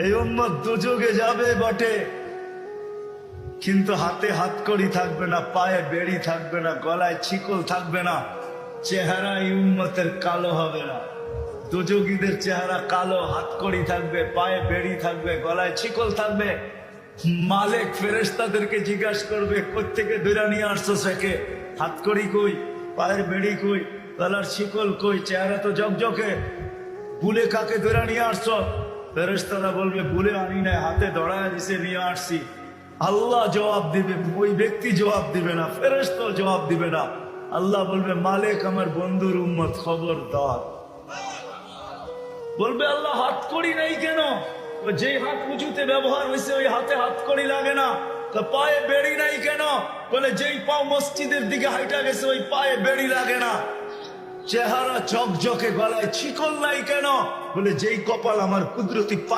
এই উম্মত দুযোগে যাবে বটে, কিন্তু হাতে হাতকড়ি থাকবে না, পায়ে বেড়ি থাকবে না, গলায় ছিকল থাকবে না, চেহারা এই উম্মতের কালো হবে না। দুযোগীদের চেহারা কালো, হাতকড়ি থাকবে, পায়ে বেড়ি থাকবে, গলায় ছিকল থাকবে। মালিক ফেরেশতাদেরকে জিজ্ঞাসা করবে, কোত্থেকে ধরে নিয়ে আসছো সেকে? হাতকড়ি কই, পায়ের বেড়ি কই, গলার ছিকল কই, চেহারা তো জকজকে, বুলে কাকে ধরে নিয়ে আসছো? ফেরেশতারা বলবে, বুলে আনি নাই, হাতে ধরায় দিছে, নিয়ে আসছি। আল্লাহ জবাব দিবে, ওই ব্যক্তি জবাব দিবে না, ফেরেশতা জবাব দিবে না। আল্লাহ বলবে, মালিক আমার বন্ধুর উম্মত, খবরদার। বলবে, আল্লাহ হাতকড়ি নাই কেন? যে হাত উঁচুতে ব্যবহার হয়েছে ওই হাতে হাতকড়ি লাগে না। পায়ে বেড়ি নাই কেন? বলে যেই পাও মসজিদের দিকে হাইটা গেছে ওই পায়ে বেড়ি লাগে না। চেহারা ঝকঝকে, গলায় ছিকল নাই কেন? বলে যেই কপাল আমার কুদরতি